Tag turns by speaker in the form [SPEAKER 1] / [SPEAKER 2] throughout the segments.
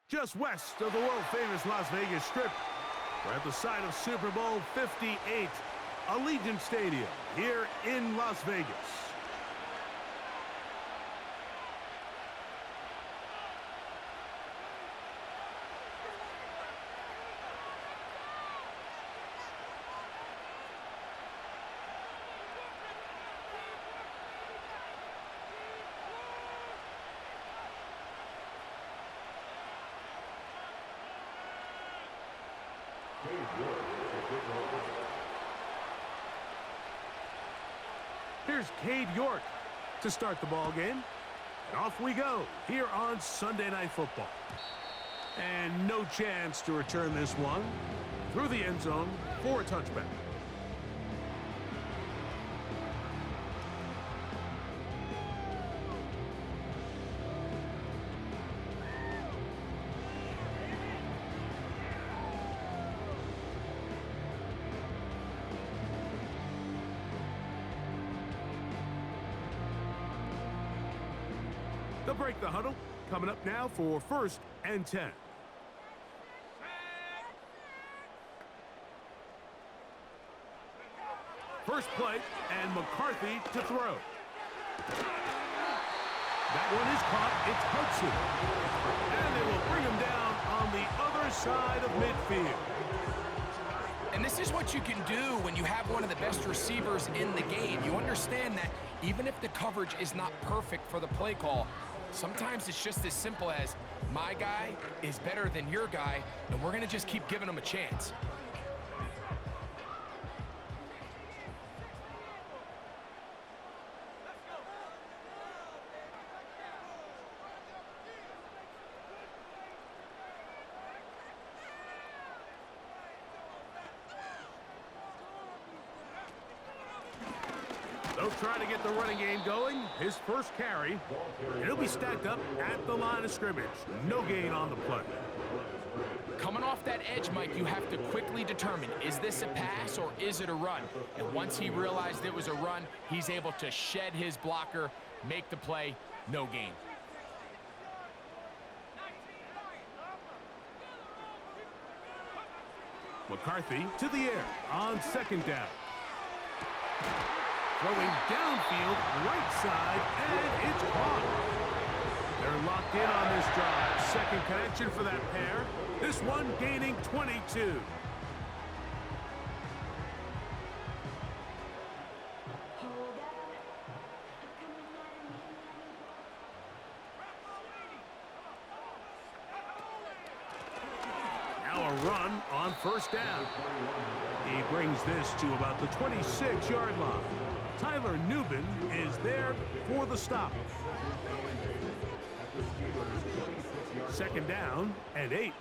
[SPEAKER 1] Just west of the world-famous Las Vegas Strip, we're at the site of Super Bowl 58, Allegiant Stadium here in Las Vegas. Here's Cade York to start the ball game. And off we go here on Sunday Night Football. And no chance to return this one through the end zone for a touchback. They'll break the huddle. Coming up now for 1st and 10. First play, and McCarthy to throw. That one is caught. It's Hudson. And they will bring him down on the other side of midfield.
[SPEAKER 2] And this is what you can do when you have one of the best receivers in the game. You understand that even if the coverage is not perfect for the play call, sometimes it's just as simple as, my guy is better than your guy, and we're going to just keep giving him a chance.
[SPEAKER 1] They'll try to get the running game going. His first carry. And he'll be stacked up at the line of scrimmage. No gain on the play.
[SPEAKER 2] Coming off that edge, Mike, you have to quickly determine, is this a pass or is it a run? And once he realized it was a run, he's able to shed his blocker, make the play, no gain.
[SPEAKER 1] McCarthy to the air on 2nd down. Throwing downfield, right side, and it's caught. They're locked in on this drive. Second connection for that pair. This one gaining 22. Now a run on 1st down. He brings this to about the 26-yard line. Tyler Newman is there for the stop. 2nd down and 8.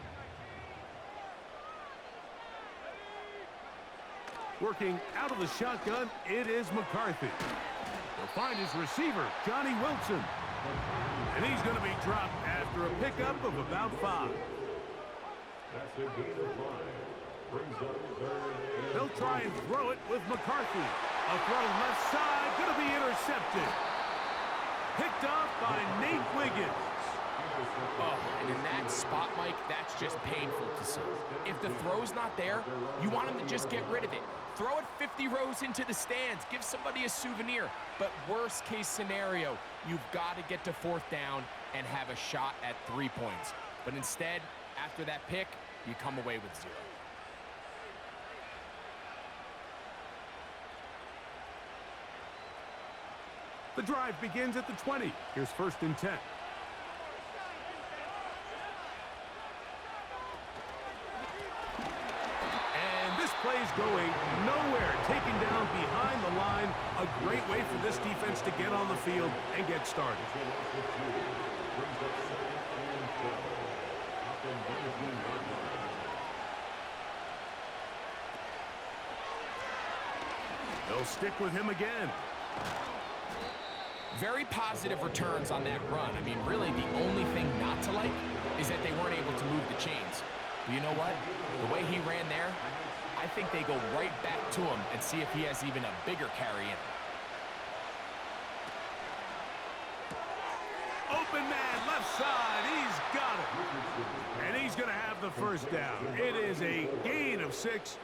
[SPEAKER 1] Working out of the shotgun, it is McCarthy. He'll find his receiver, Johnny Wilson. And he's going to be dropped after a pickup of about 5. They'll try and throw it with McCarthy. A throw left side, going to be intercepted. Picked off by Nate Wiggins.
[SPEAKER 2] Oh, and in that spot, Mike, that's just painful to see. If the throw's not there, you want him to just get rid of it. Throw it 50 rows into the stands. Give somebody a souvenir. But worst case scenario, you've got to get to 4th down and have a shot at 3 points. But instead, after that pick, you come away with 0.
[SPEAKER 1] The drive begins at the 20. Here's 1st and 10. And this play's going nowhere. Taken down behind the line. A great way for this defense to get on the field and get started. They'll stick with him again.
[SPEAKER 2] Very positive returns on that run. I mean, really, the only thing not to like is that they weren't able to move the chains. But you know what? The way he ran there, I think they go right back to him and see if he has even a bigger carry in him. Open man, left side. He's got it.
[SPEAKER 1] first down. It is a gain of 6.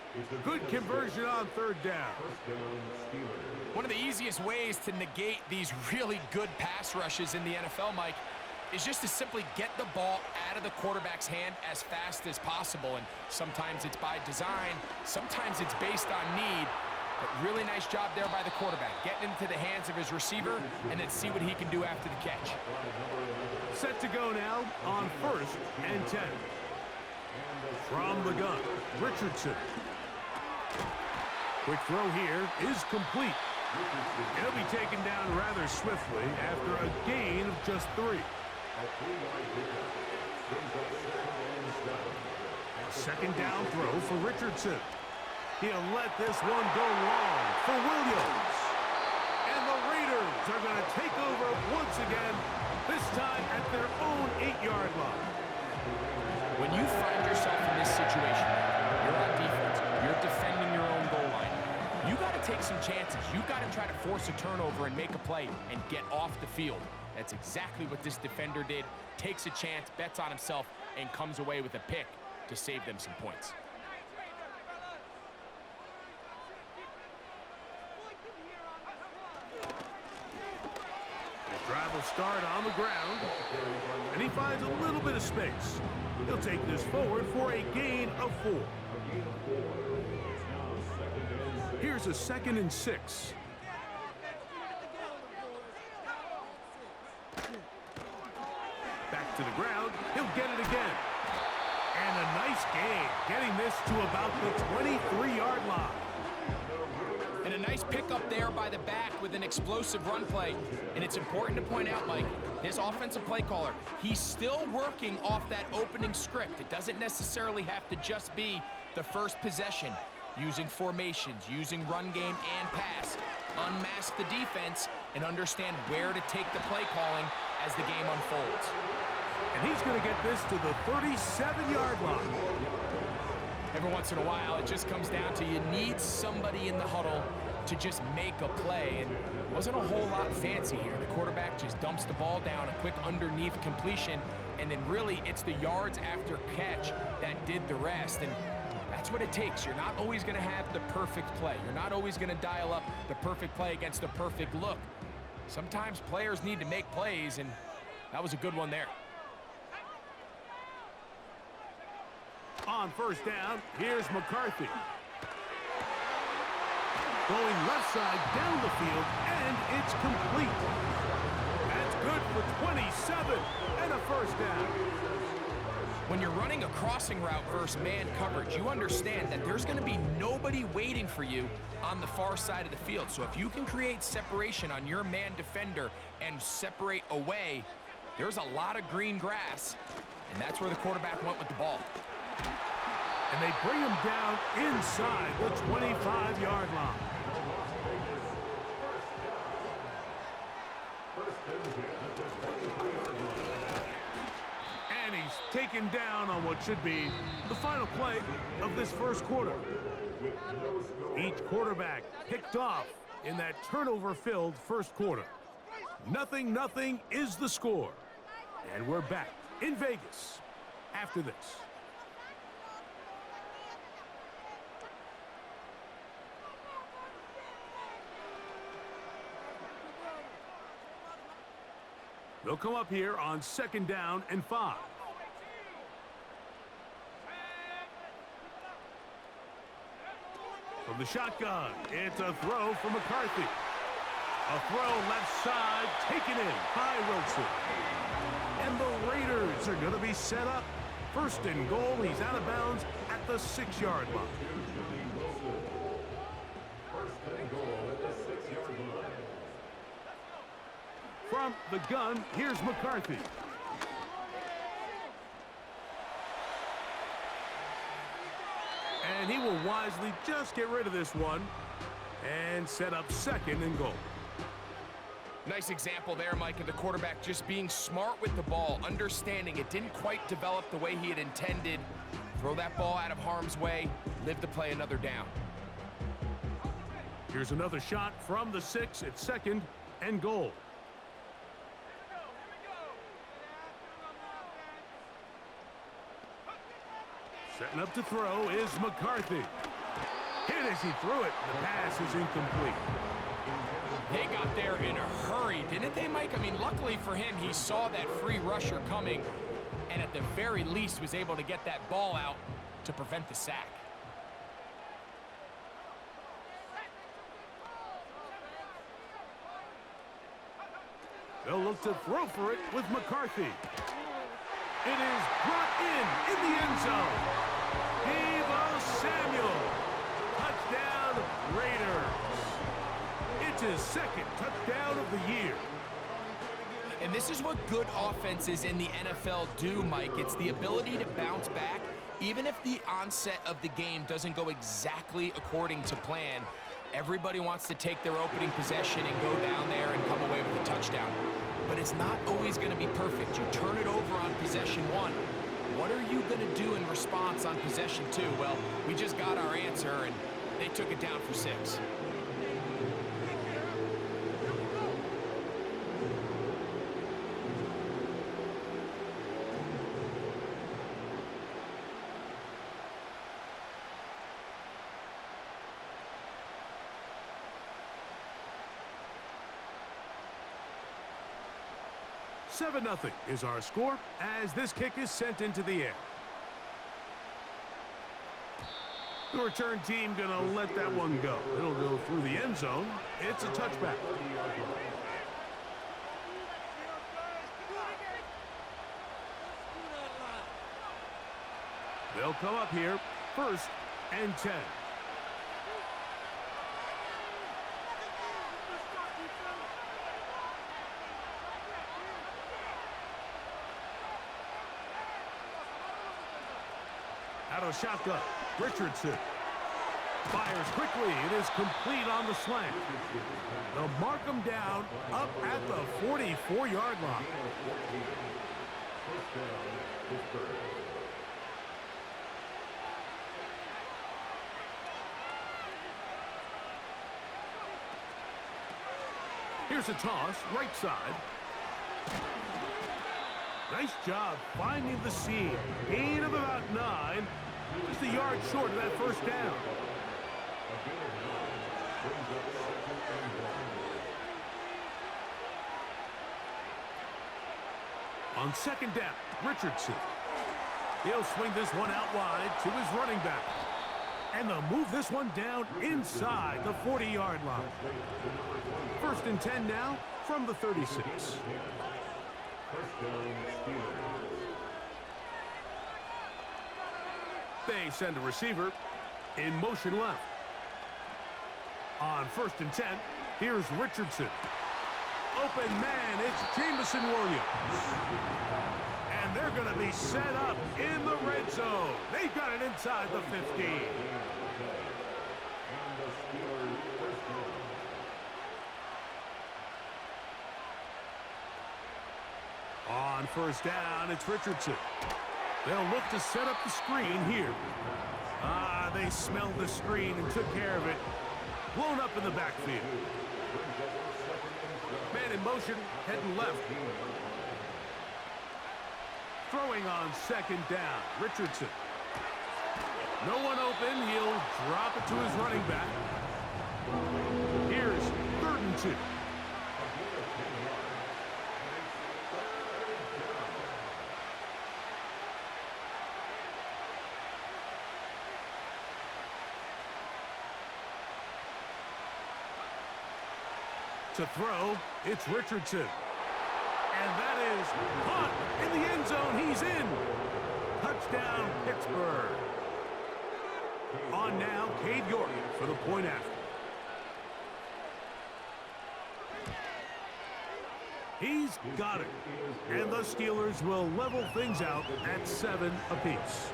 [SPEAKER 1] Good conversion on third down.
[SPEAKER 2] One of the easiest ways to negate these really good pass rushes in the NFL, Mike, is just to simply get the ball out of the quarterback's hand as fast as possible. And sometimes it's by design, sometimes it's based on need. But really nice job there by the quarterback, getting into the hands of his receiver and then see what he can do after the catch.
[SPEAKER 1] Set to go now on 1st and 10. From the gun, Richardson. Quick throw here is complete. It'll be taken down rather swiftly after a gain of just 3. Second down throw for Richardson. He'll let this one go long for Williams. And the Raiders are going to take over once again, this time at their own 8-yard line.
[SPEAKER 2] When you find yourself in this situation, you're on defense, you're defending your own goal line, you got to take some chances. You got to try to force a turnover and make a play and get off the field. That's exactly what this defender did. Takes a chance, bets on himself, and comes away with a pick to save them some points.
[SPEAKER 1] The drive will start on the ground, and he finds a little bit of space. He'll take this forward for a gain of 4. Here's a 2nd and 6. Back to the ground. He'll get it again. And a nice gain, getting this to about the 23-yard line.
[SPEAKER 2] And a nice pickup there by the back with an explosive run play. And it's important to point out, Mike, this offensive play caller, he's still working off that opening script. It doesn't necessarily have to just be the first possession. Using formations, using run game and pass. Unmask the defense and understand where to take the play calling as the game unfolds.
[SPEAKER 1] And he's going to get this to the 37-yard line.
[SPEAKER 2] Every once in a while, it just comes down to you need somebody in the huddle to just make a play. And it wasn't a whole lot fancy here. The quarterback just dumps the ball down, a quick underneath completion, and then really it's the yards after catch that did the rest. And that's what it takes. You're not always going to have the perfect play. You're not always going to dial up the perfect play against the perfect look. Sometimes players need to make plays, and that was a good one there.
[SPEAKER 1] On first down, here's McCarthy. Going left side down the field, and it's complete. That's good for 27 and a first down.
[SPEAKER 2] When you're running a crossing route versus man coverage, you understand that there's going to be nobody waiting for you on the far side of the field. So if you can create separation on your man defender and separate away, there's a lot of green grass, and that's where the quarterback went with the ball.
[SPEAKER 1] And they bring him down inside the 25-yard line. And he's taken down on what should be the final play of this first quarter. Each quarterback picked off in that turnover-filled first quarter. 0-0 is the score. And we're back in Vegas after this. They'll come up here on 2nd down and 5. From the shotgun, it's a throw for McCarthy. A throw left side, taken in by Wilson. And the Raiders are going to be set up. 1st and goal, he's out of bounds at the 6-yard line. From the gun, here's McCarthy. And he will wisely just get rid of this one and set up 2nd and goal.
[SPEAKER 2] Nice example there, Mike, of the quarterback just being smart with the ball, understanding it didn't quite develop the way he had intended. Throw that ball out of harm's way, live to play another down.
[SPEAKER 1] Here's another shot from the 6 at 2nd and goal. Setting up to throw is McCarthy. Hit as he threw it. The pass is incomplete.
[SPEAKER 2] They got there in a hurry, didn't they, Mike? I mean, luckily for him, he saw that free rusher coming and at the very least was able to get that ball out to prevent the sack.
[SPEAKER 1] They'll look to throw for it with McCarthy. It is brought in the end zone. Deebo Samuel. Touchdown, Raiders. It's his second touchdown of the year.
[SPEAKER 2] And this is what good offenses in the NFL do, Mike. It's the ability to bounce back, even if the onset of the game doesn't go exactly according to plan. Everybody wants to take their opening possession and go down there and come away with a touchdown. But it's not always going to be perfect. You turn it over on possession one. What are you going to do in response on possession two? Well, we just got our answer, and they took it down for 6.
[SPEAKER 1] Seven 0 is our score as this kick is sent into the air. The return team gonna let that one go. It'll go through the end zone. It's a touchback. They'll come up here, 1st and 10. Out of shotgun, Richardson fires quickly. It is complete on the slant. They'll mark him down up at the 44-yard line. Here's a toss, right side. Nice job finding the seam. Gain of about 9. Just a yard short of that first down. On 2nd down, Richardson. He'll swing this one out wide to his running back. And they'll move this one down inside the 40-yard line. 1st and 10 now from the 36. They send a receiver in motion left. On 1st and 10, here's Richardson. Open man, it's Jamison Williams. And they're going to be set up in the red zone. They've got it inside the 15. On 1st down, it's Richardson. They'll look to set up the screen here. They smelled the screen and took care of it. Blown up in the backfield. Man in motion, heading left. Throwing on 2nd down, Richardson. No one open, he'll drop it to his running back. Here's 3rd and 2. To throw, it's Richardson. And that is caught in the end zone. He's in. Touchdown, Pittsburgh. On now, Cade York for the point after. He's got it. And the Steelers will level things out at 7 apiece.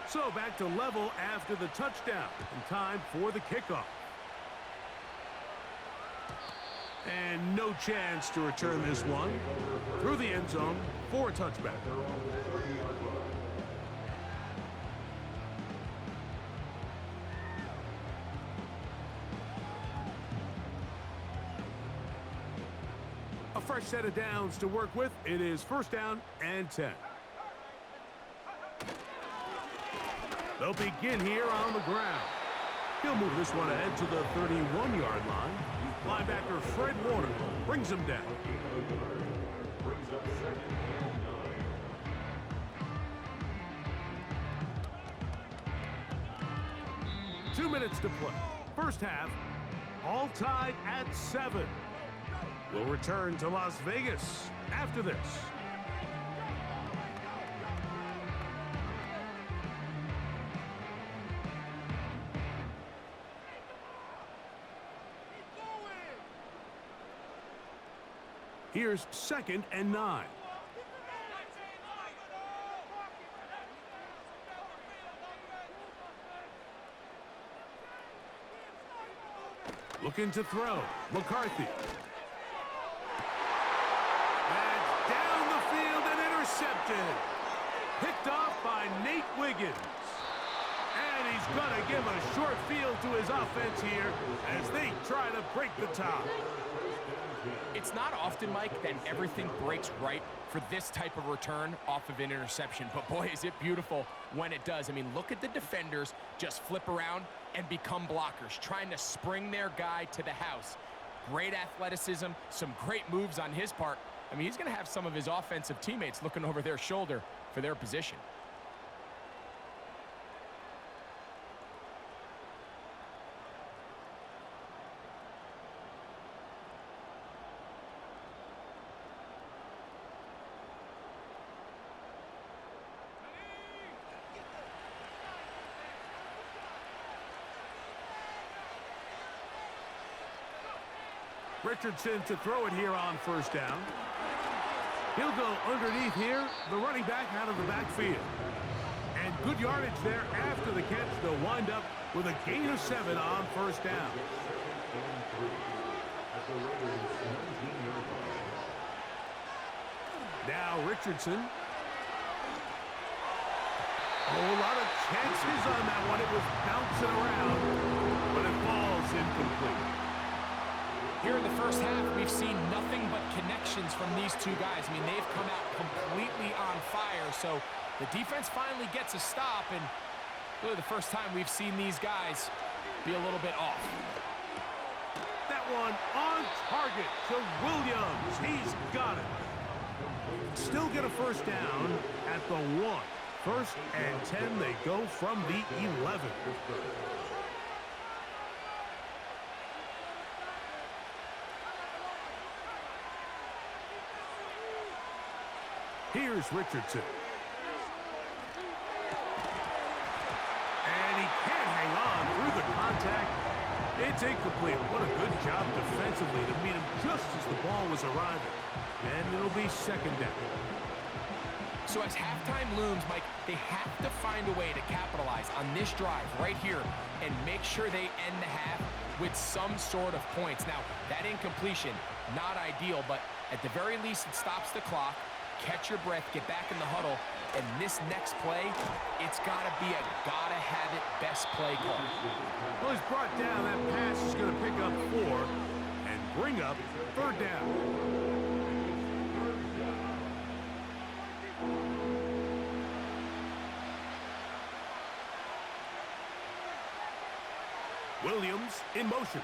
[SPEAKER 1] So back to level after the touchdown. And time for the kickoff. And no chance to return this one. Through the end zone for a touchback. A fresh set of downs to work with. It is first down and 10. They'll begin here on the ground. He'll move this one ahead to the 31-yard line. Linebacker Fred Warner brings him down. 2 minutes to play. First half, all tied at 7. We'll return to Las Vegas after this. Here's 2nd and 9. Looking to throw. McCarthy. That's down the field and intercepted. Picked off by Nate Wiggins. And he's going to give a short field to his offense here as they try to break the top.
[SPEAKER 2] It's not often, Mike, that everything breaks right for this type of return off of an interception. But boy, is it beautiful when it does. I mean, look at the defenders just flip around and become blockers, trying to spring their guy to the house. Great athleticism, some great moves on his part. I mean, he's going to have some of his offensive teammates looking over their shoulder for their position.
[SPEAKER 1] Richardson to throw it here on first down. He'll go underneath here, the running back out of the backfield. And good yardage there after the catch. They'll wind up with a gain of 7 on first down. Now Richardson. A whole lot of chances on that one. It was bouncing around, but it falls incomplete.
[SPEAKER 2] Here in the first half, we've seen nothing but connections from these two guys. I mean, they've come out completely on fire, so the defense finally gets a stop, and really the first time we've seen these guys be a little bit off.
[SPEAKER 1] That one on target to Williams. He's got it. Still get a first down at the 1. First and 10, they go from the 11. Here's Richardson. And he can't hang on through the contact. It's incomplete. What a good job defensively to meet him just as the ball was arriving. And it'll be second down.
[SPEAKER 2] So as halftime looms, Mike, they have to find a way to capitalize on this drive right here and make sure they end the half with some sort of points. Now, that incompletion, not ideal, but at the very least it stops the clock. Catch your breath, get back in the huddle, and this next play, it's got to be a gotta-have-it best play call.
[SPEAKER 1] Well, he's brought down. That pass is going to pick up 4 and bring up third down. Williams in motion.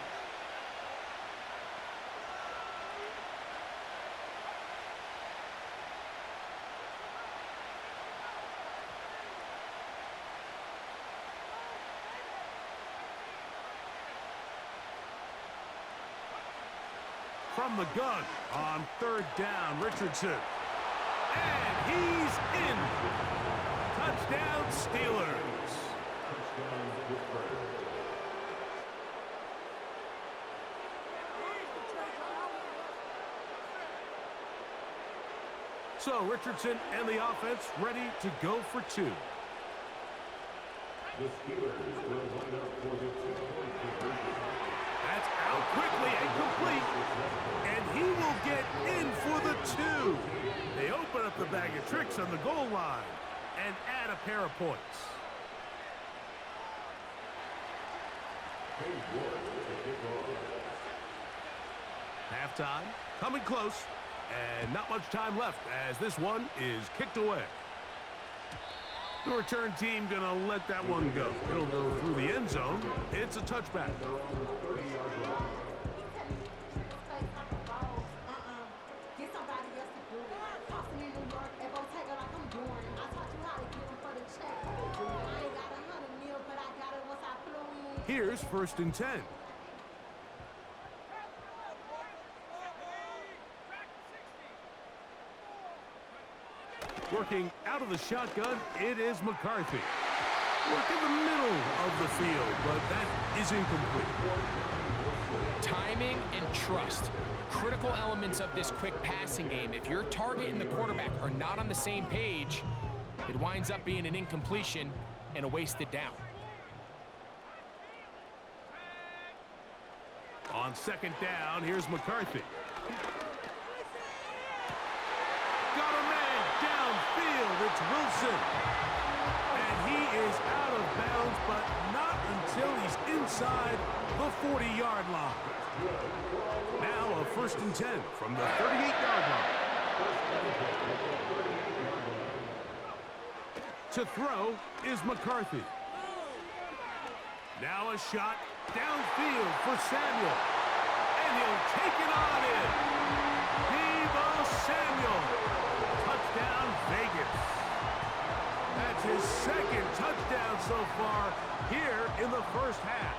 [SPEAKER 1] From the gun on third down, Richardson. And he's in. Touchdown, Steelers. So Richardson and the offense ready to go for 2.
[SPEAKER 3] The Steelers will line up for the 2-point conversion.
[SPEAKER 1] That's out quickly and complete. And he will get in for the 2. They open up the bag of tricks on the goal line and add a pair of points. Halftime coming close. And not much time left as this one is kicked away. The return team going to let that one go. It'll go through the end zone. It's a touchback. Here's 1st and 10. Working out of the shotgun, it is McCarthy. Work in the middle of the field, but that is incomplete.
[SPEAKER 2] Timing and trust. Critical elements of this quick passing game. If your target and the quarterback are not on the same page, it winds up being an incompletion and a wasted down.
[SPEAKER 1] On 2nd down, here's McCarthy. Got a man downfield. It's Wilson. And he is out of bounds, but not until he's inside the 40-yard line. Now a 1st and 10 from the 38-yard line. To throw is McCarthy. Now a shot downfield for Samuel. And he'll take it on in. Deebo Samuel. Touchdown, Vegas. That's his 2nd touchdown so far here in the first half.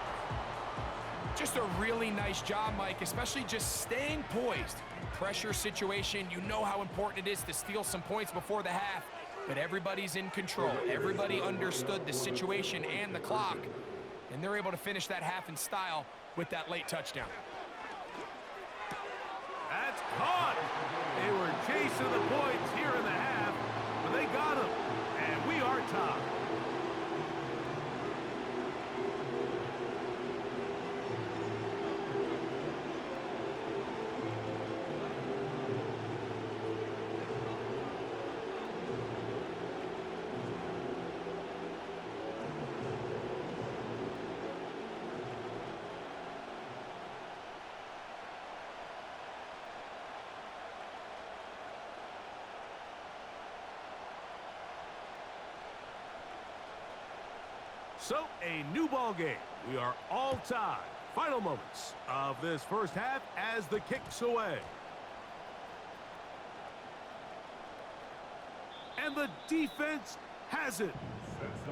[SPEAKER 2] Just a really nice job, Mike, especially just staying poised. Pressure situation, you know how important it is to steal some points before the half, but everybody's in control. Everybody understood the situation and the clock, and they're able to finish that half in style with that late touchdown.
[SPEAKER 1] That's caught. They were chasing the points here in the half, but they got them, and we are tied. So, a new ball game. We are all tied. Final moments of this first half as the kick's away. And the defense has it.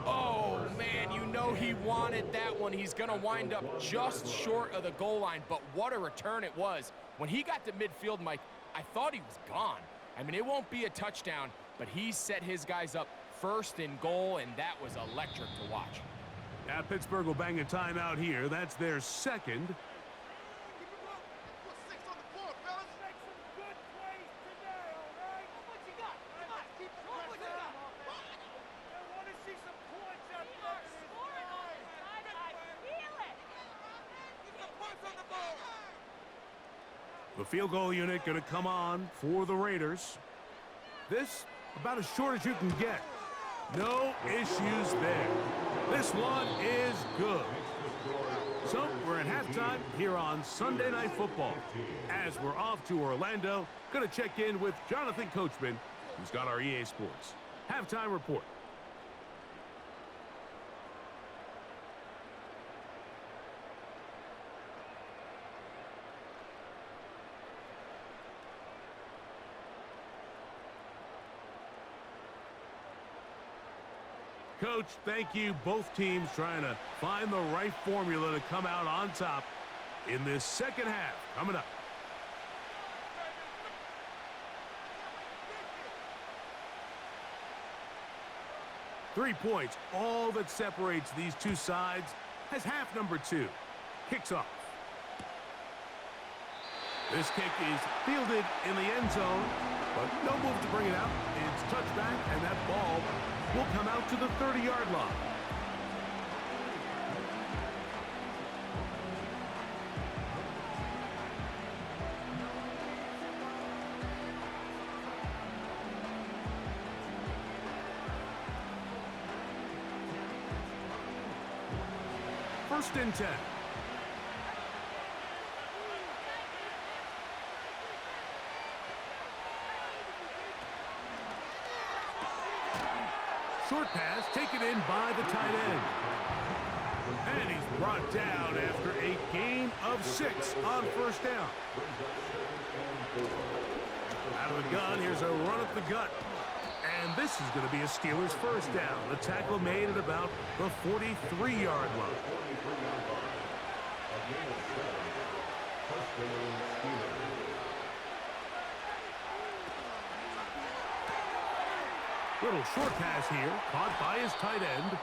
[SPEAKER 2] Oh, man, you know he wanted that one. He's going to wind up just short of the goal line, but what a return it was. When he got to midfield, Mike, I thought he was gone. I mean, it won't be a touchdown, but he set his guys up 1st and goal, and that was electric to watch.
[SPEAKER 1] Now, Pittsburgh will bang a timeout here. That's their 2nd. The field goal unit going to come on for the Raiders. This about as short as you can get. No issues there. This one is good. So we're at halftime here on Sunday Night Football. As we're off to Orlando, going to check in with Jonathan Coachman, who's got our EA Sports halftime report. Coach, thank you. Both teams trying to find the right formula to come out on top in this second half. Coming up. Three points, all that separates these two sides as half number 2 kicks off. This kick is fielded in the end zone, but no move to bring it out. It's touchback, and that ball will come out to the 30-yard line. First and 10. short pass taken in by the tight end. And he's brought down after a gain of 6 on first down. Out of the gun, here's a run up the gut. And this is going to be a Steelers first down. The tackle made at about the 43-yard line. Little short pass here, caught by his tight end.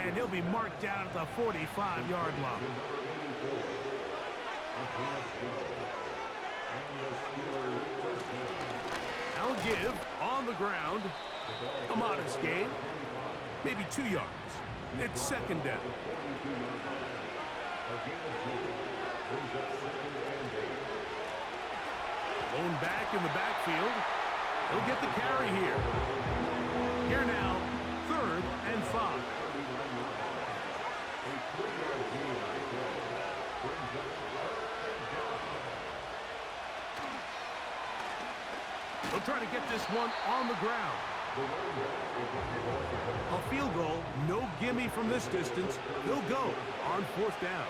[SPEAKER 1] And he'll be marked down at the 45-yard line. Now give on the ground. A modest gain. Maybe 2 yards. It's second down. Blown back in the backfield. He'll get the carry here. Here now, 3rd and 5. They'll try to get this one on the ground. A field goal, no gimme from this distance. He'll go on 4th down.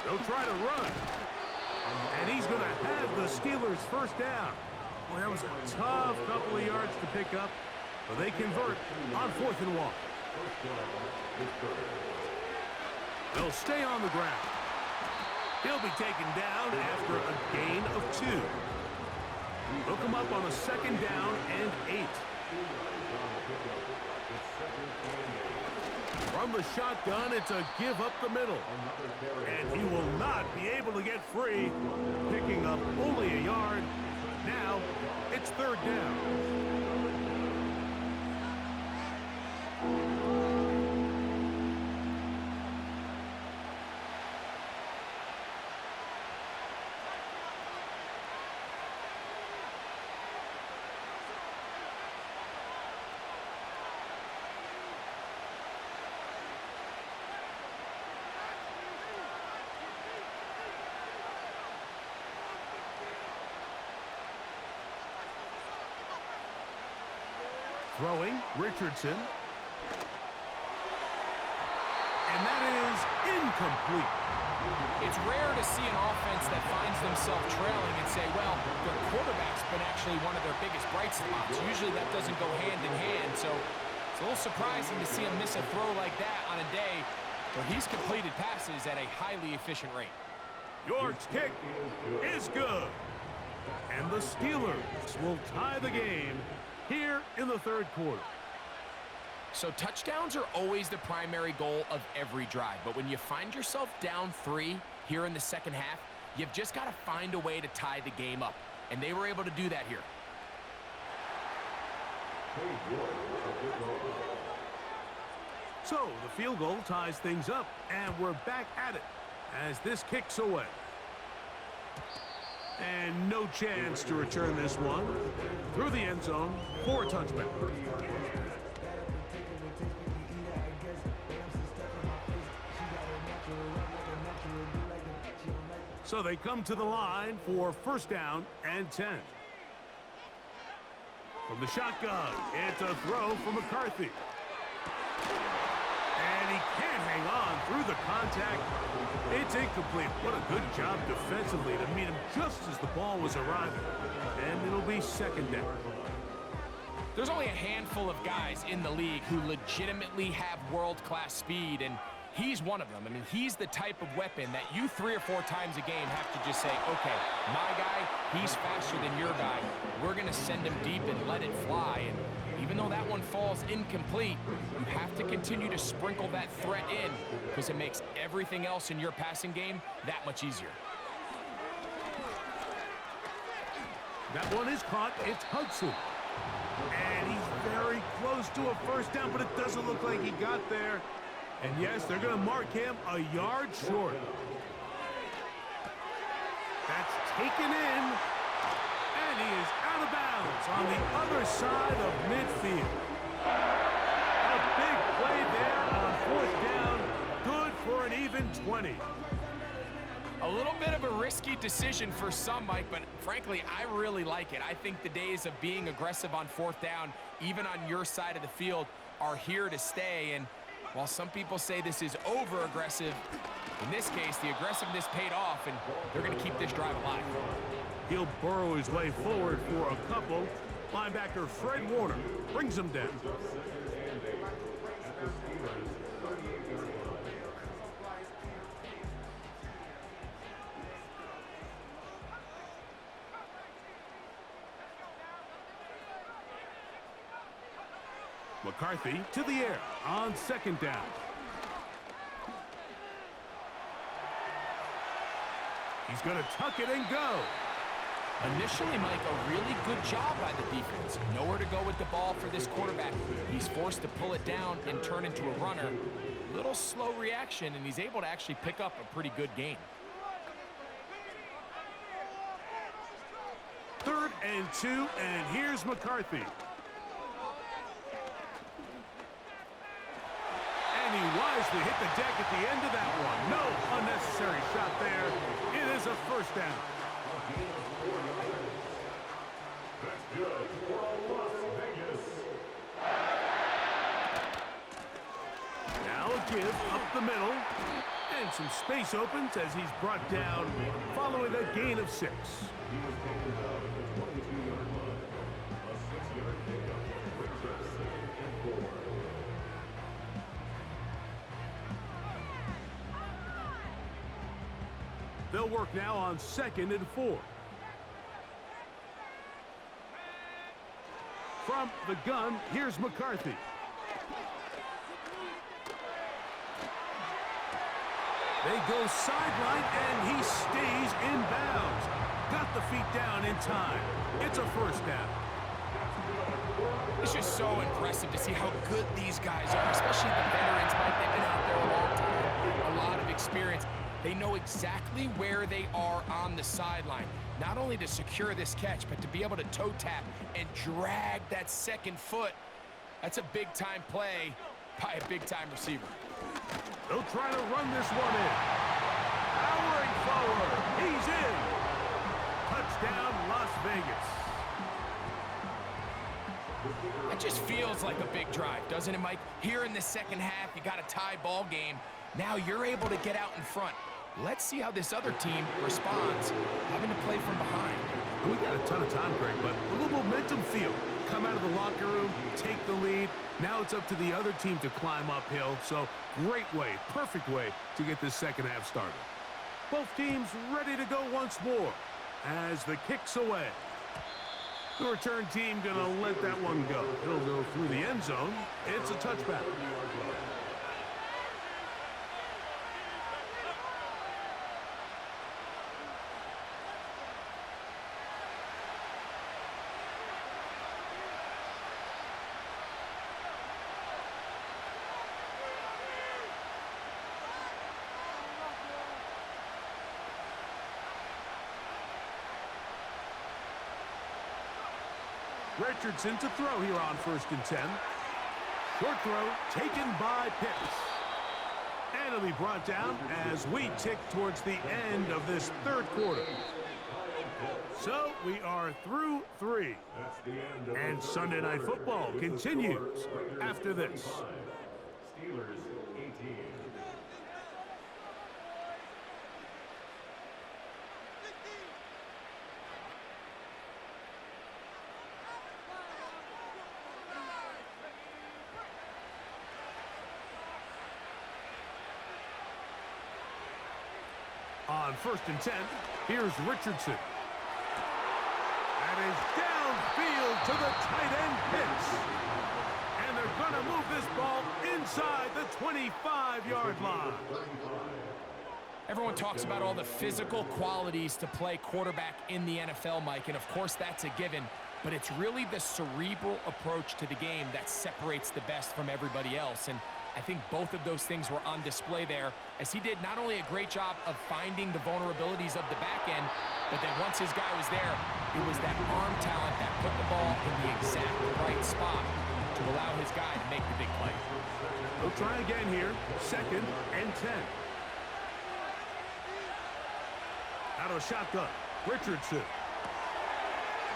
[SPEAKER 1] They'll try to run. And he's going to have the Steelers first down. Well, that was a tough couple of yards to pick up, but they convert on 4th and 1. They'll stay on the ground. He'll be taken down after a gain of 2. They'll come up on a 2nd down and 8. From the shotgun, it's a give up the middle. And he will not be able to get free, picking up only a yard. Now, it's 3rd down. Throwing, Richardson. And that is incomplete.
[SPEAKER 2] It's rare to see an offense that finds themselves trailing and say, well, their quarterback's been actually one of their biggest bright spots. Usually that doesn't go hand in hand, so it's a little surprising to see him miss a throw like that on a day where he's completed passes at a highly efficient rate.
[SPEAKER 1] York's kick is good. And the Steelers will tie the game here in the 3rd quarter.
[SPEAKER 2] So touchdowns are always the primary goal of every drive. But when you find yourself down 3 here in the 2nd half, you've just got to find a way to tie the game up. And they were able to do that here.
[SPEAKER 1] So the field goal ties things up, and we're back at it as this kicks away. And no chance to return this one through the end zone for a touchback. So they come to the line for 1st down and 10. From the shotgun, it's a throw from McCarthy. And he can't hang on through the contact. It's incomplete. What a good job defensively to meet him just as the ball was arriving. And it'll be 2nd down.
[SPEAKER 2] There's only a handful of guys in the league who legitimately have world-class speed, and he's one of them. I mean, he's the type of weapon that you 3 or 4 times a game have to just say, okay, my guy, he's faster than your guy. We're going to send him deep and let it fly. And even though that one falls incomplete, you have to continue to sprinkle that threat in because it makes everything else in your passing game that much easier.
[SPEAKER 1] That one is caught. It's Hudson. And he's very close to a 1st down, but it doesn't look like he got there. And yes, they're going to mark him a yard short. That's taken in. And he is out of bounds on the other side of midfield. A big play there on 4th down. Good for an even 20.
[SPEAKER 2] A little bit of a risky decision for some, Mike, but frankly, I really like it. I think the days of being aggressive on 4th down, even on your side of the field, are here to stay. And while some people say this is over-aggressive, in this case, the aggressiveness paid off, and they're going to keep this drive alive.
[SPEAKER 1] He'll burrow his way forward for a couple. Linebacker Fred Warner brings him down. McCarthy to the air on 2nd down. He's going to tuck it and go.
[SPEAKER 2] Initially, Mike, a really good job by the defense. Nowhere to go with the ball for this quarterback. He's forced to pull it down and turn into a runner. Little slow reaction, and he's able to actually pick up a pretty good gain.
[SPEAKER 1] 3rd and 2, and here's McCarthy. And he wisely hit the deck at the end of that one. No unnecessary shot there. It is a 1st down. Now a give up the middle. And some space opens as he's brought down following a gain of 6. They'll work now on 2nd and 4. From the gun, here's McCarthy. They go sideline, and he stays in bounds. Got the feet down in time. It's a 1st down.
[SPEAKER 2] It's just so impressive to see how good these guys are, especially the veterans, Mike. They've been out there a long time, a lot of experience. They know exactly where they are on the sideline, not only to secure this catch, but to be able to toe tap and drag that 2nd foot. That's a big-time play by a big-time receiver.
[SPEAKER 1] They'll try to run this one in. Powering forward. He's in. Touchdown, Las Vegas.
[SPEAKER 2] It just feels like a big drive, doesn't it, Mike? Here in the 2nd half, you got a tie ball game. Now you're able to get out in front. Let's see how this other team responds, having to play from behind.
[SPEAKER 1] We got a ton of time, Greg, but a little momentum feel. Come out of the locker room, take the lead. Now it's up to the other team to climb uphill. So great way, perfect way to get this 2nd half started. Both teams ready to go once more as the kick's away. The return team going to let that one go. It'll go through the end zone. It's a touchback. Richardson to throw here on 1st and 10. Short throw taken by Pitts. And it'll be brought down as we tick towards the end of this 3rd quarter. So we are through 3. And Sunday Night Football continues after this.
[SPEAKER 3] Steelers 18.
[SPEAKER 1] On 1st and 10, here's Richardson. That is downfield to the tight end Pitts. And they're going to move this ball inside the 25-yard line.
[SPEAKER 2] Everyone talks about all the physical qualities to play quarterback in the NFL, Mike, and of course that's a given, but it's really the cerebral approach to the game that separates the best from everybody else. And I think both of those things were on display there, as he did not only a great job of finding the vulnerabilities of the back end, but then once his guy was there, it was that arm talent that put the ball in the exact right spot to allow his guy to make the big play.
[SPEAKER 1] We'll try again here, 2nd and 10. Out of a shotgun. Richardson.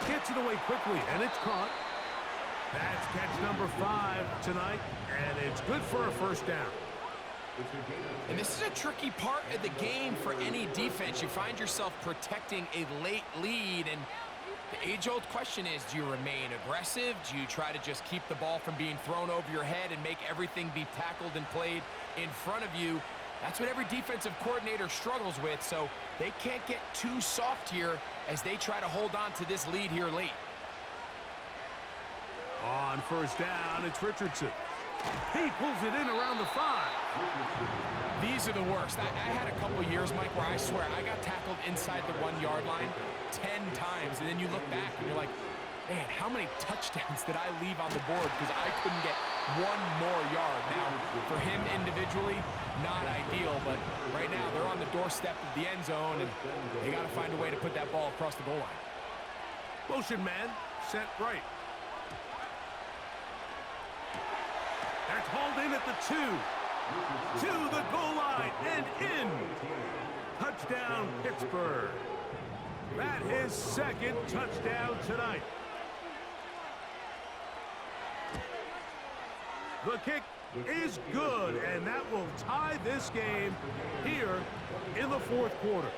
[SPEAKER 1] Gets it away quickly, and it's caught. That's catch number 5 tonight, and it's good for a first down.
[SPEAKER 2] And this is a tricky part of the game for any defense. You find yourself protecting a late lead, and the age-old question is, do you remain aggressive? Do you try to just keep the ball from being thrown over your head and make everything be tackled and played in front of you? That's what every defensive coordinator struggles with, so they can't get too soft here as they try to hold on to this lead here late.
[SPEAKER 1] On first down, it's Richardson. He pulls it in around the 5.
[SPEAKER 2] These are the worst. I had a couple years, Mike, where I swear I got tackled inside the 1-yard line 10 times, and then you look back and you're like, man, how many touchdowns did I leave on the board because I couldn't get one more yard? Now, for him individually, not ideal, but right now they're on the doorstep of the end zone, and they got to find a way to put that ball across the goal line.
[SPEAKER 1] Motion man, set right. That's hauled in at the 2. To the goal line and in. Touchdown, Pittsburgh. That his second touchdown tonight. The kick is good, and that will tie this game here in the 4th quarter.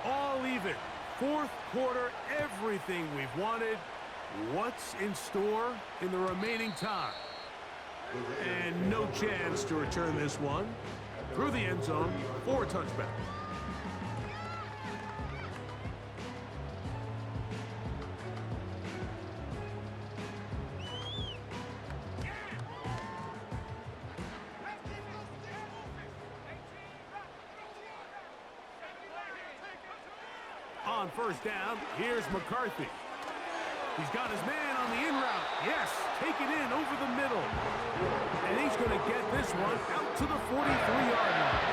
[SPEAKER 1] All even. 4th quarter, everything we've wanted. What's in store in the remaining time? And no chance to return this one through the end zone for a touchback. On first down, here's McCarthy. He's got his man on the in route. Yes, take it in over the middle. And he's going to get this one out to the 43-yard line.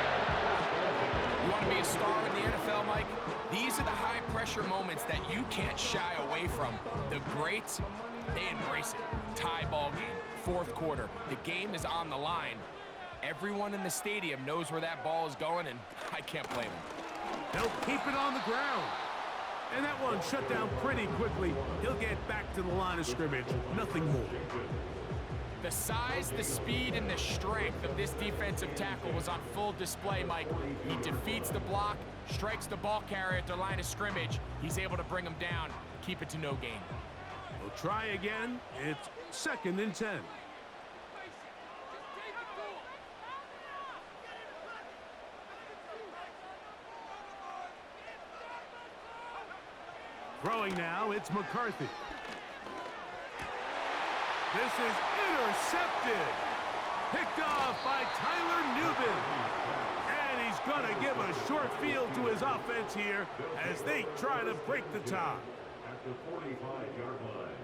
[SPEAKER 2] You want to be a star in the NFL, Mike? These are the high-pressure moments that you can't shy away from. The greats, they embrace it. Tie ball game, 4th quarter. The game is on the line. Everyone in the stadium knows where that ball is going, and I can't blame them.
[SPEAKER 1] They'll keep it on the ground. And that one shut down pretty quickly. He'll get back to the line of scrimmage. Nothing more.
[SPEAKER 2] The size, the speed, and the strength of this defensive tackle was on full display, Mike. He defeats the block, strikes the ball carrier at the line of scrimmage. He's able to bring him down, keep it to no gain.
[SPEAKER 1] We'll try again. It's 2nd and 10. Throwing now, it's McCarthy. This is intercepted. Picked off by Tyler Newman. And he's going to give a short field to his offense here as they try to break the tie.
[SPEAKER 3] At the 45-yard line.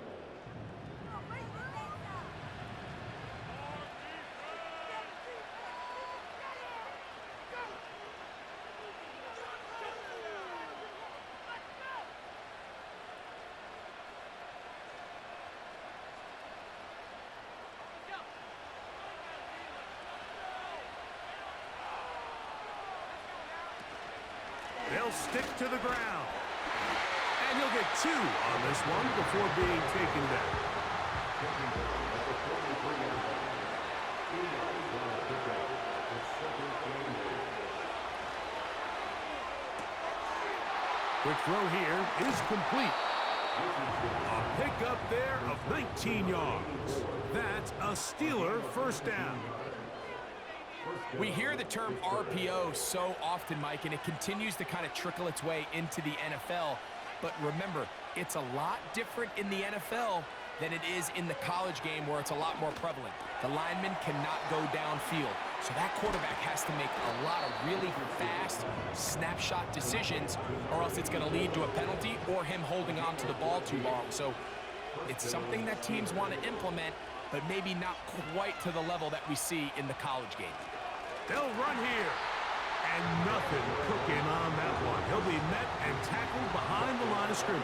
[SPEAKER 1] They'll stick to the ground. And he'll get 2 on this one before being taken down. Quick throw here is complete. A pickup there of 19 yards. That's a Steeler first down.
[SPEAKER 2] We hear the term RPO so often, Mike, and it continues to kind of trickle its way into the NFL. But remember, it's a lot different in the NFL than it is in the college game where it's a lot more prevalent. The lineman cannot go downfield. So that quarterback has to make a lot of really fast snapshot decisions, or else it's going to lead to a penalty or him holding on to the ball too long. So it's something that teams want to implement, but maybe not quite to the level that we see in the college game.
[SPEAKER 1] They'll run here. And nothing cooking on that one. He'll be met and tackled behind the line of scrimmage.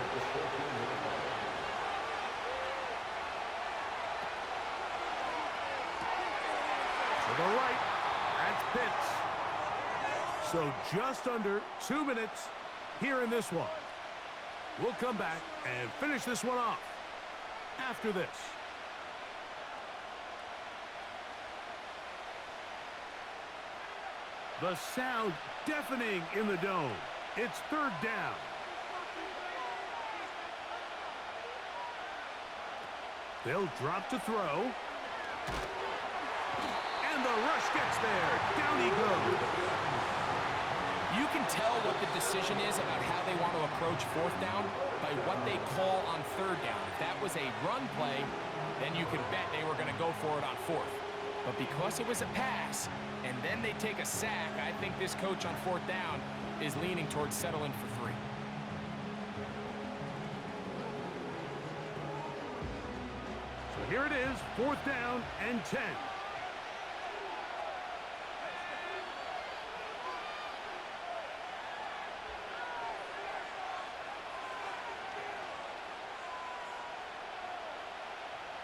[SPEAKER 1] the right. That's Pitts. So just under 2 minutes here in this one. We'll come back and finish this one off after this. The sound deafening in the dome. It's third down. They'll drop to throw. And the rush gets there. Down he goes.
[SPEAKER 2] You can tell what the decision is about how they want to approach fourth down by what they call on third down. If that was a run play, then you can bet they were going to go for it on fourth. But because it was a pass, and then they take a sack, I think this coach on fourth down is leaning towards settling for 3.
[SPEAKER 1] So here it is, fourth down and 10.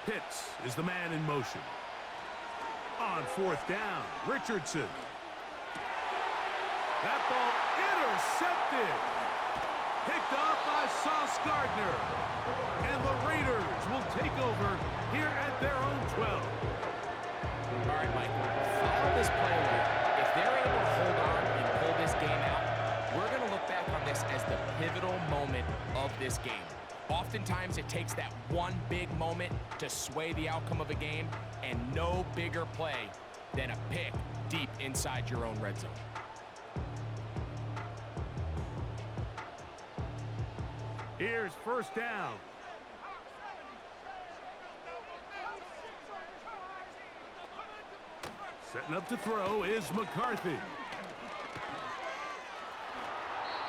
[SPEAKER 1] Pitts is the man in motion. On fourth down, Richardson. That ball intercepted. Picked off by Sauce Gardner. And the Raiders will take over here at their own 12.
[SPEAKER 2] All right, Mike, follow this play along. If they're able to hold on and pull this game out, we're going to look back on this as the pivotal moment of this game. Oftentimes, it takes that one big moment to sway the outcome of a game, and no bigger play than a pick deep inside your own red zone.
[SPEAKER 1] Here's first down. Setting up to throw is McCarthy.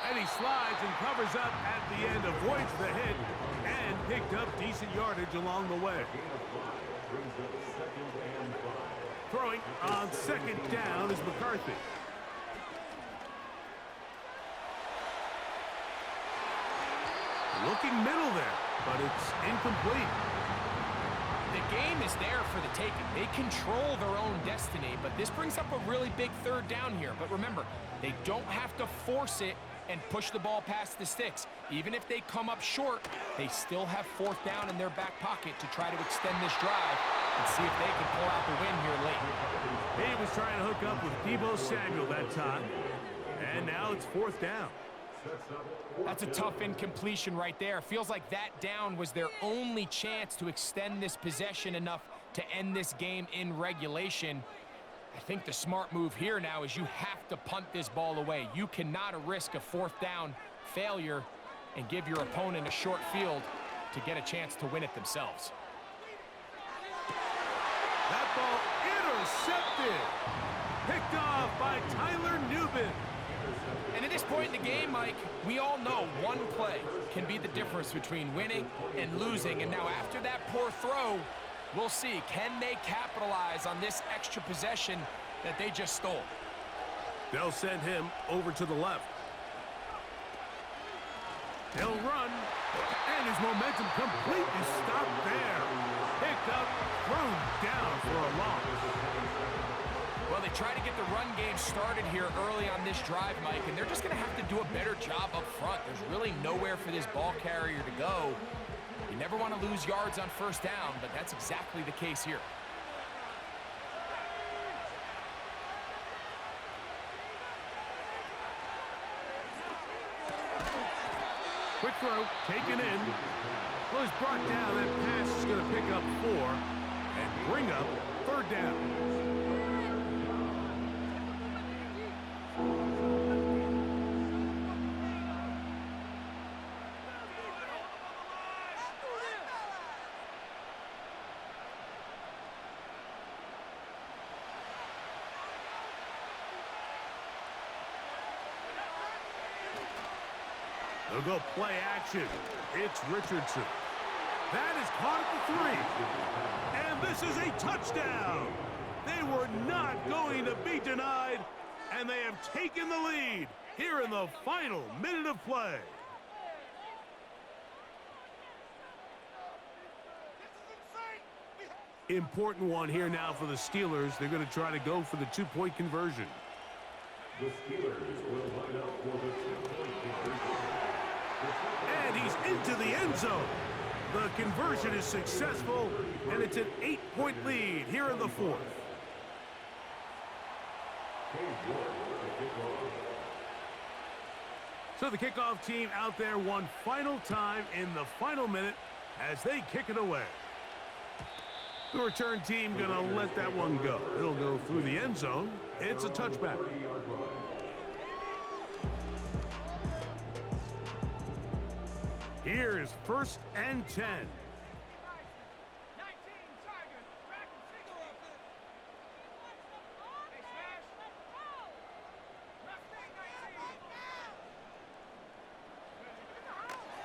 [SPEAKER 1] And he slides and covers up at the end, avoids the hit, and picked up decent yardage along the way. Throwing on second down is McCarthy. Looking middle there, but it's incomplete.
[SPEAKER 2] The game is there for the taking. They control their own destiny, but this brings up a really big third down here. But remember, they don't have to force it and push the ball past the sticks. Even if they come up short, they still have fourth down in their back pocket to try to extend this drive and see if they can pull out the win here late.
[SPEAKER 1] He was trying to hook up with Deebo Samuel that time, and now it's fourth down.
[SPEAKER 2] That's a tough incompletion right there. Feels like that down was their only chance to extend this possession enough to end this game in regulation. I think the smart move here now is you have to punt this ball away. You cannot risk a fourth down failure and give your opponent a short field to get a chance to win it themselves.
[SPEAKER 1] That ball intercepted. Picked off by Tyler Nubin.
[SPEAKER 2] And at this point in the game, Mike, we all know one play can be the difference between winning and losing. And now after that poor throw, we'll see, can they capitalize on this extra possession that they just stole?
[SPEAKER 1] They'll send him over to the left. He'll run, and his momentum completely stopped there. Picked up, thrown down for a loss.
[SPEAKER 2] Well, they try to get the run game started here early on this drive, Mike, and they're just going to have to do a better job up front. There's really nowhere for this ball carrier to go. You never want to lose yards on first down, but that's exactly the case here.
[SPEAKER 1] Quick throw, taken in. Well, he's brought down. That pass is going to pick up 4 and bring up third down. They'll go play action. It's Richardson. That is caught at the 3. And this is a touchdown. They were not going to be denied, and they have taken the lead here in the final minute of play. Important one here now for the Steelers. They're going to try to go for the two-point conversion.
[SPEAKER 3] The Steelers will line up for the two-point conversion.
[SPEAKER 1] And he's into the end zone. The conversion is successful, and it's an 8-point lead here in the fourth. So the kickoff team out there one final time in the final minute as they kick it away. The return team going to let that one go. It'll go through the end zone. It's a touchback. Here is 1st and 10.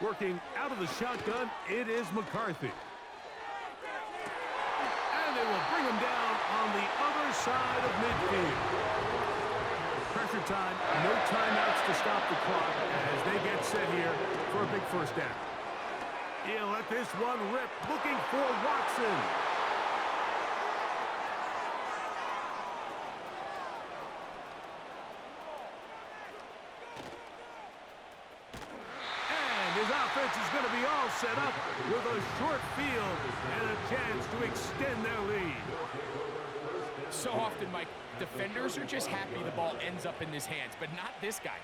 [SPEAKER 1] Working out of the shotgun, it is McCarthy. And they will bring him down on the other side of midfield. Pressure time, no timeouts to stop the clock as they get set here for a big first down. He'll let this one rip, looking for Watson. His offense is going to be all set up with a short field and a chance to extend their lead.
[SPEAKER 2] So often, Mike, defenders are just happy the ball ends up in his hands, but not this guy.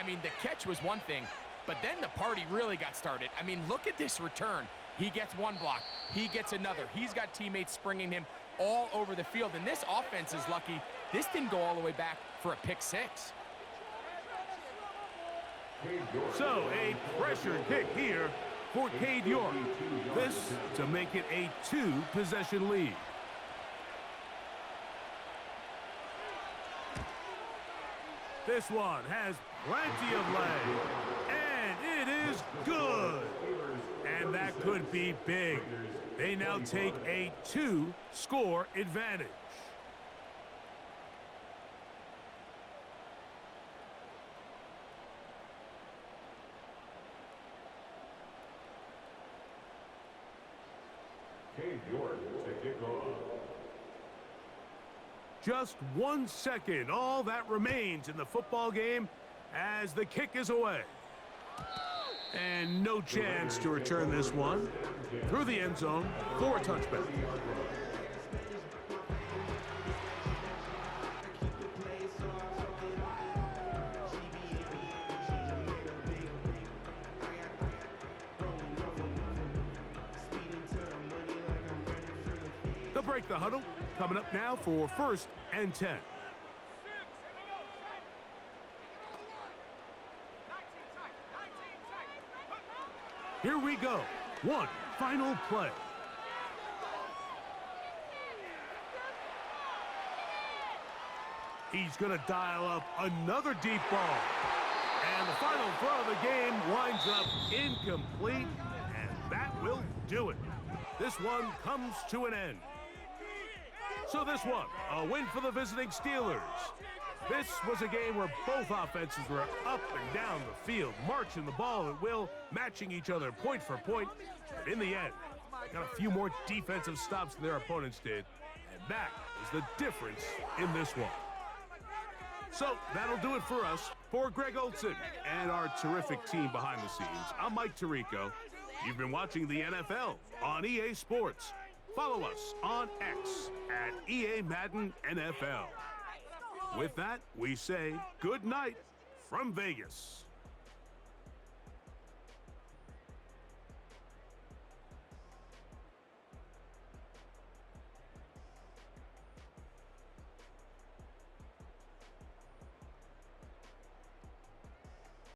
[SPEAKER 2] I mean, the catch was one thing, but then the party really got started. I mean, look at this return. He gets one block. He gets another. He's got teammates springing him all over the field, and this offense is lucky. This didn't go all the way back for a pick six.
[SPEAKER 1] So, a pressure kick here for Cade York. This to make it a 2-possession lead. This one has plenty of leg, and it is good. And that could be big. They now take a 2-score advantage.
[SPEAKER 3] Cade York to kick off.
[SPEAKER 1] Just 1 second, all that remains in the football game as the kick is away. And no chance to return this one through the end zone for a touchback. They'll break the huddle. Coming up now for 1st and 10. Here we go. One final play. He's going to dial up another deep ball. And the final throw of the game winds up incomplete, and that will do it. This one comes to an end. So this one, a win for the visiting Steelers. This was a game where both offenses were up and down the field, marching the ball at will, matching each other point for point. But in the end, they got a few more defensive stops than their opponents did, and that is the difference in this one. So that'll do it for us. For Greg Olson and our terrific team behind the scenes, I'm Mike Tirico. You've been watching the NFL on EA Sports. Follow us on X at EA Madden NFL. With that, we say good night from Vegas.